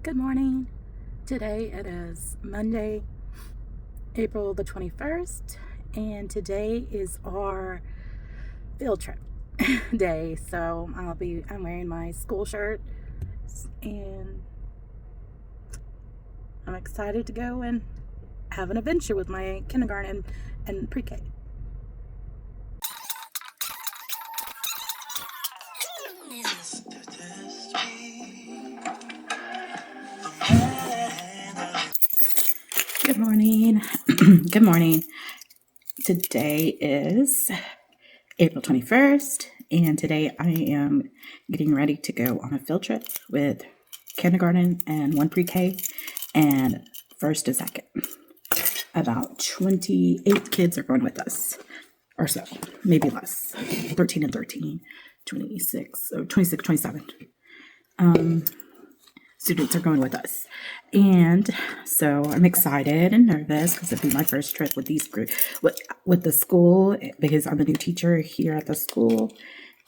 Good morning. Today it is Monday, April the 21st, and today is our field trip day. So I'm wearing my school shirt and I'm excited to go and have an adventure with my kindergarten and pre-K. Good morning. Good morning. Today is April 21st, and today I am getting ready to go on a field trip with kindergarten and one pre-K and first and second. About 28 kids are going with us, or so, maybe less, 13 and 13, 26, so 26, 27. Students are going with us. And so I'm excited and nervous because it'll be my first trip with these group with the school, because I'm a new teacher here at the school.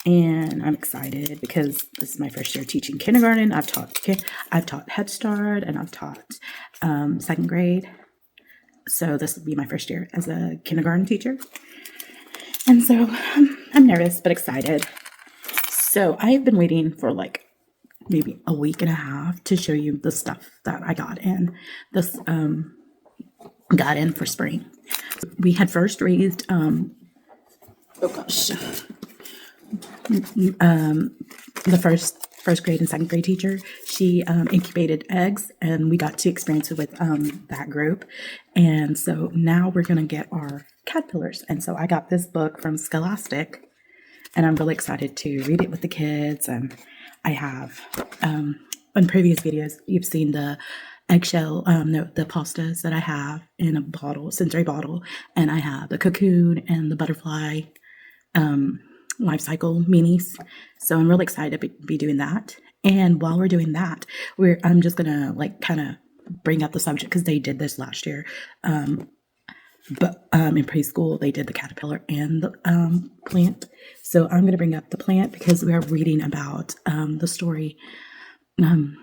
And I'm excited because this is my first year teaching kindergarten. I've taught Head Start, and I've taught second grade. So this will be my first year as a kindergarten teacher. And so I'm nervous but excited. So I've been waiting for like maybe a week and a half to show you the stuff that I got in for spring. We had first raised the first grade and second grade teacher. She incubated eggs, and we got to experience it with that group. And so now we're going to get our caterpillars. And so I got this book from Scholastic, and I'm really excited to read it with the kids. And I have, in previous videos, you've seen the eggshell, the pastas that I have in a bottle, sensory bottle, and I have the cocoon and the butterfly life cycle minis. So I'm really excited to be doing that. And while we're doing that, I'm just gonna like kind of bring up the subject because they did this last year. But in preschool, they did the caterpillar and the plant. So I'm going to bring up the plant because we are reading about the story, the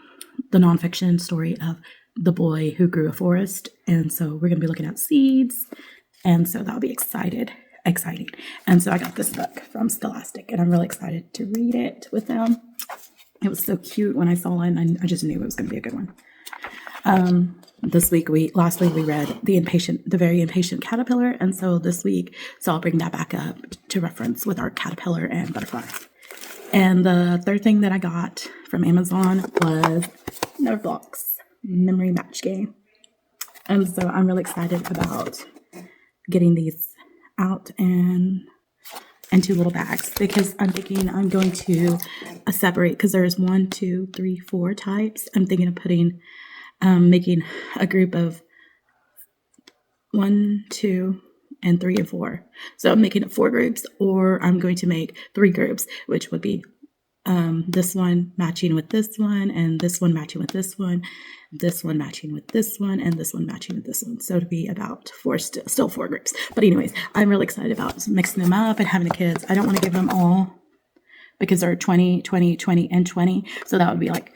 nonfiction story of the boy who grew a forest. And so we're going to be looking at seeds. And so that'll be exciting. And so I got this book from Scholastic, and I'm really excited to read it with them. It was so cute when I saw it, and I just knew it was going to be a good one. Last week we read The Very Impatient Caterpillar, and so this week, I'll bring that back up to reference with our caterpillar and butterfly. And the third thing that I got from Amazon was Nerveblocks Memory Match Game. And so I'm really excited about getting these out and into little bags, because I'm thinking I'm going to separate, because there's 1, 2, 3, 4 types. I'm thinking of making a group of 1, 2, and 3, and 4. So I'm making it 4 groups, or I'm going to make 3 groups, which would be this one matching with this one, and this one matching with this one matching with this one, and this one matching with this one. So to be about 4, still 4 groups. But anyways, I'm really excited about mixing them up and having the kids. I don't want to give them all, because they're 20, 20, 20, and 20. So that would be like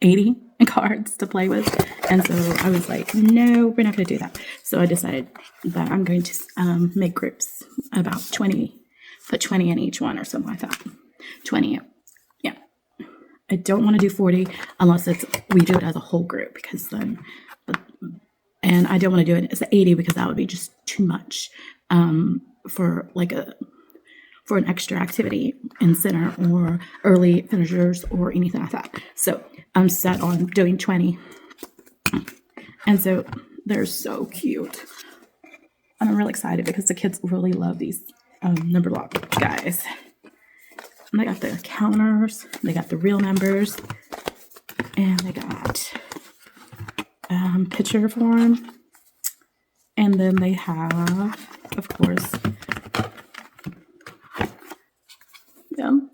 80 cards to play with. And so I was like, no, we're not going to do that. So I decided that I'm going to make groups about 20, put 20 in each one or something like that. 20, yeah. I don't want to do 40 unless we do it as a whole group, because then, and I don't want to do it as 80 because that would be just too much for an extra activity in center or early finishers or anything like that. So I'm set on doing 20. And so they're so cute. And I'm really excited because the kids really love these number block guys. And they got the counters, they got the real numbers, and they got picture form. And then they have, of course, them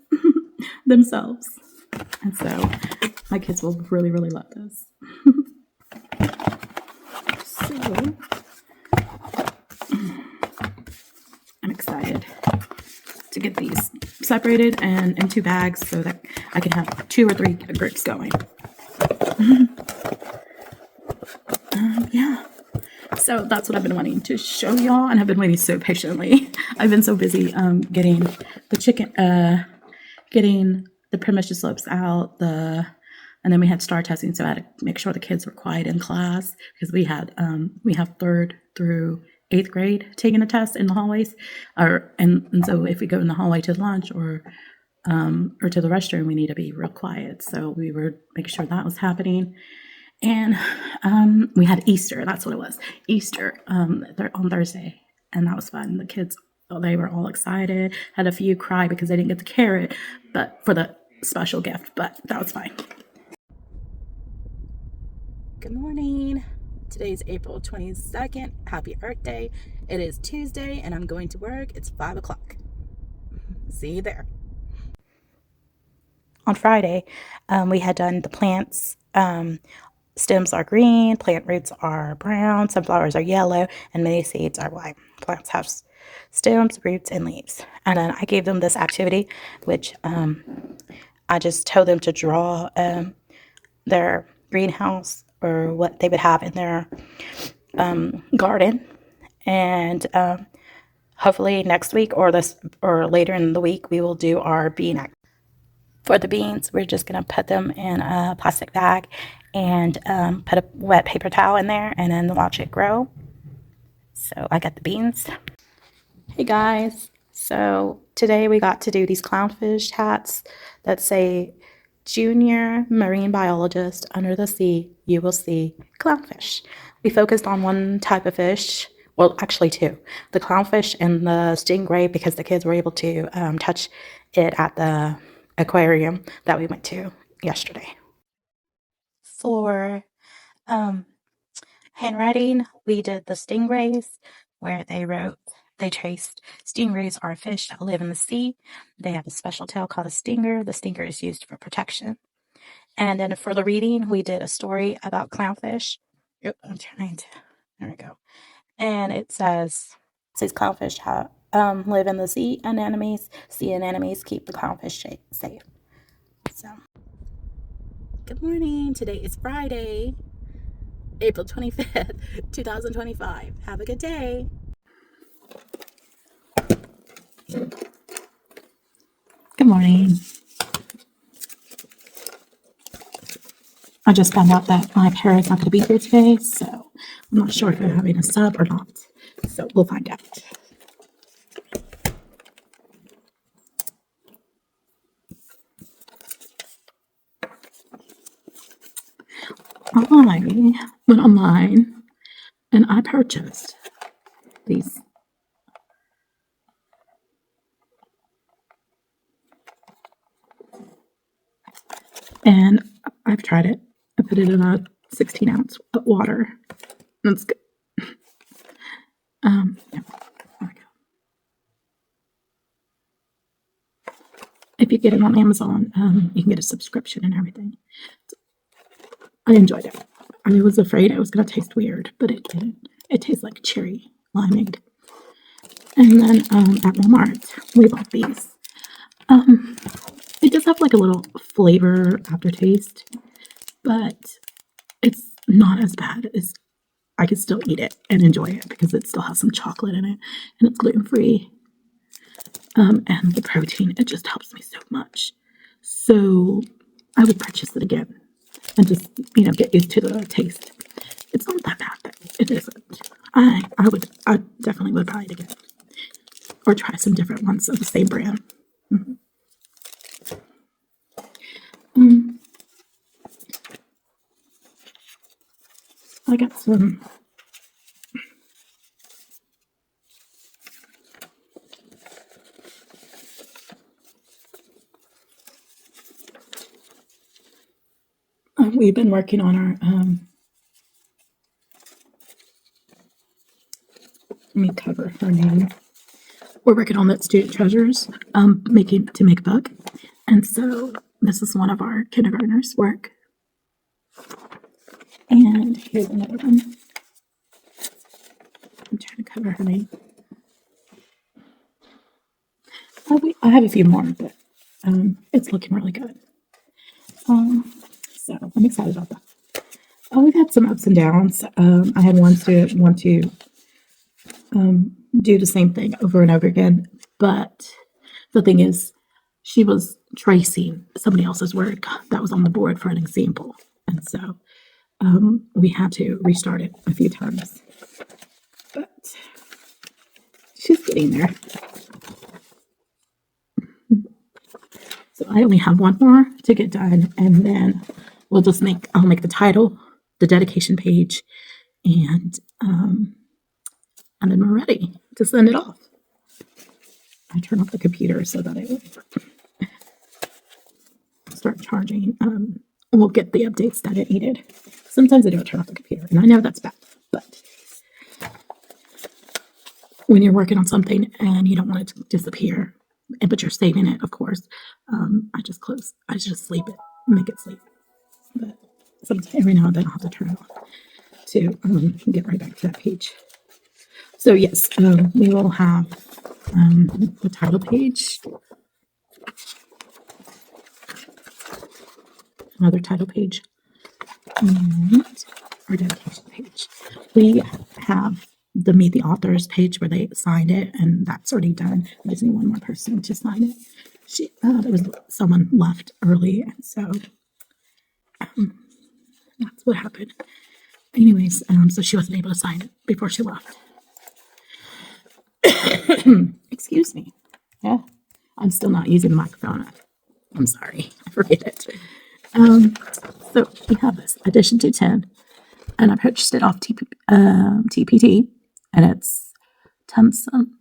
themselves. And so my kids will really, really love this. So I'm excited to get these separated and in 2 bags so that I can have 2 or 3 groups going. Yeah. So that's what I've been wanting to show y'all, and I've been waiting so patiently. I've been so busy getting the chicken, getting the permission slips out, and then we had STAR testing, so I had to make sure the kids were quiet in class because we have 3rd through 8th grade taking a test in the hallways, and so if we go in the hallway to lunch or to the restroom, we need to be real quiet. So we were making sure that was happening. And we had Easter. That's what it was. Easter on Thursday. And that was fun. The kids, they were all excited. Had a few cry because they didn't get the carrot, but for the special gift. But that was fine. Good morning. Today's April 22nd. Happy Earth Day. It is Tuesday, and I'm going to work. It's 5 o'clock. See you there. On Friday, we had done the plants. Stems are green, plant roots are brown, sunflowers are yellow, and many seeds are white. Plants have stems, roots, and leaves. And then I gave them this activity, which I just told them to draw their greenhouse or what they would have in their garden. And hopefully next week or later in the week, we will do our bean activity. For the beans, we're just going to put them in a plastic bag and put a wet paper towel in there and then watch it grow. So I got the beans. Hey guys, so today we got to do these clownfish hats that say, Junior Marine Biologist, under the sea, you will see clownfish. We focused on one type of fish, well, actually 2, the clownfish and the stingray, because the kids were able to touch it at the aquarium that we went to yesterday. For handwriting, we did the stingrays, where they traced stingrays are fish that live in the sea. They have a special tail called a stinger. The stinger is used for protection. And then for the reading, we did a story about clownfish. Yep, I'm trying to, there we go. And it says clownfish live in the sea anemones. Sea anemones keep the clownfish safe. So, good morning. Today is Friday, April 25th, 2025. Have a good day. Good morning. I just found out that my parents not going to be here today, so I'm not sure if they're having a sub or not. So we'll find out. I went online and I purchased these. And I've tried it. I put it in a 16-ounce water. That's good. Yeah, there we go. If you get it on Amazon, you can get a subscription and everything. So I enjoyed it. I was afraid it was going to taste weird, but it didn't. It tastes like cherry limeade. And then at Walmart, we bought these. It does have like a little flavor aftertaste, but it's not as bad as I can still eat it and enjoy it because it still has some chocolate in it and it's gluten-free. And the protein, it just helps me so much. So I would purchase it again and just, get used to the taste. It's not that bad, but it isn't. I definitely would buy it again or try some different ones of the same brand. I got some we've been working on our let me cover her name. We're working on that Student Treasures make a book, and so this is one of our kindergartners' work. And here's another one. I'm trying to cover her name. I have a few more, but it's looking really good. So I'm excited about that. We've had some ups and downs. I had ones to want to do the same thing over and over again, but the thing is, she was tracing somebody else's work that was on the board for an example, and so we had to restart it a few times. But she's getting there. So I only have one more to get done, and then I'll make the title, the dedication page, and then we're ready to send it off. I turn off the computer so that it will start charging. We'll get the updates that it needed. Sometimes I don't turn off the computer, and I know that's bad, but when you're working on something and you don't want it to disappear, but you're saving it, of course, I just sleep it, make it sleep. But sometimes, every now and then, I'll have to turn it off to get right back to that page. So yes, we will have the title page, another title page, and our dedication page. We have the Meet the Authors page where they signed it, and that's already done. I just need one more person to sign it. There was someone left early, and so that's what happened. Anyways, so she wasn't able to sign it before she left. Excuse me. Yeah, I'm still not using the microphone. I'm sorry, I forget it. So we have this Edition 210, and I purchased it off TPT, and it's Thompson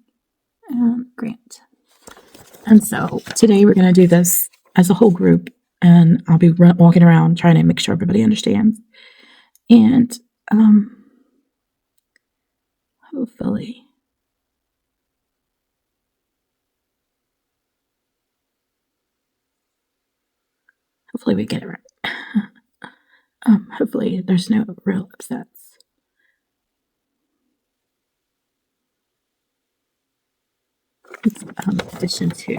and Grant. And so today we're going to do this as a whole group, and I'll be walking around trying to make sure everybody understands. And hopefully we get it right. Hopefully there's no real upsets. It's Edition 2,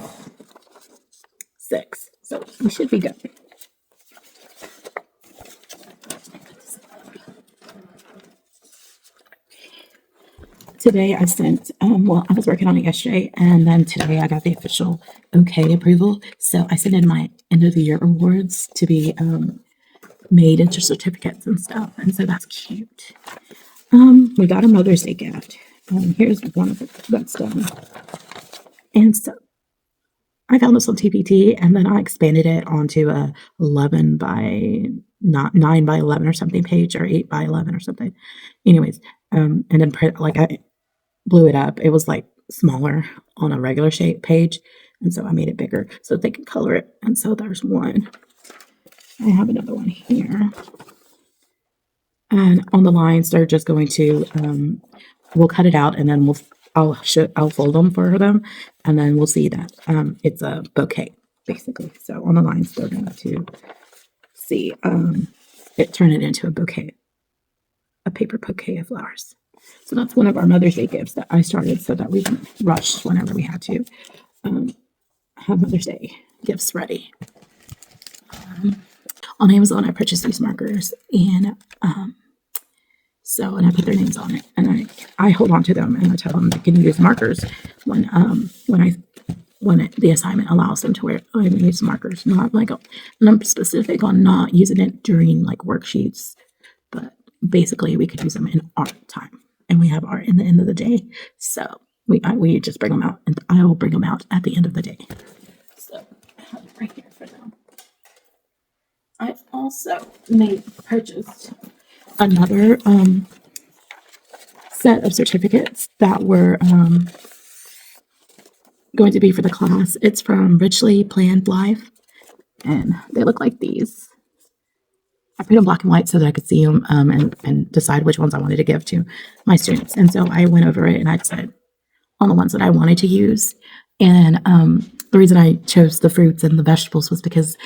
6, so we should be good. Today I sent, I was working on it yesterday, and then today I got the official okay approval. So I sent in my end of the year awards to be made into certificates and stuff, and so that's cute. We got a Mother's Day gift. Here's one of it that's done. And so I found this on TPT, and then I expanded it onto a 11 by 9 by 11 or something page, or 8 by 11 or something. Anyways, and then I blew it up. It was like smaller on a regular shape page, and so I made it bigger so that they could color it. And so there's one. I have another one here, and on the lines they're just going to we'll cut it out, and then I'll fold them for them, and then we'll see that it's a bouquet basically. So on the lines they're going to see turn it into a bouquet, a paper bouquet of flowers. So that's one of our Mother's Day gifts that I started so that we can rush whenever we had to have Mother's Day gifts ready. On Amazon, I purchased these markers, and I put their names on it, and I hold on to them, and I tell them they can use markers when the assignment allows them to use markers. Not like, and I'm specific on not using it during like worksheets, but basically we could use them in art time, and we have art in the end of the day, so we just bring them out, and I will bring them out at the end of the day. So I have it right here for them. I also purchased another set of certificates that were going to be for the class. It's from Richly Planned Life, and they look like these. I put them black and white so that I could see them and decide which ones I wanted to give to my students. And so I went over it, and I decided on the ones that I wanted to use. And the reason I chose the fruits and the vegetables was because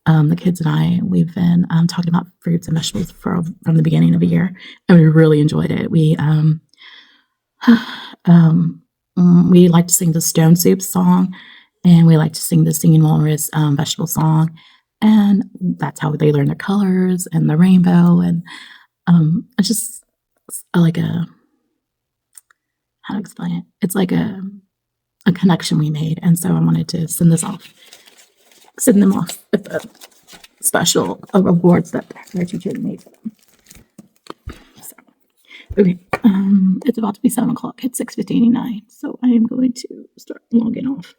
the kids and we've been talking about fruits and vegetables from the beginning of the year, and we really enjoyed it. We like to sing the Stone Soup song, and we like to sing the Singing Walrus vegetable song, and that's how they learn their colors and the rainbow. And it's just like a, how to explain it? It's like a connection we made, and so I wanted to send them off with a special rewards that their teacher made for them. So, okay, it's about to be 7 o'clock. It's 6:59, so I am going to start logging off.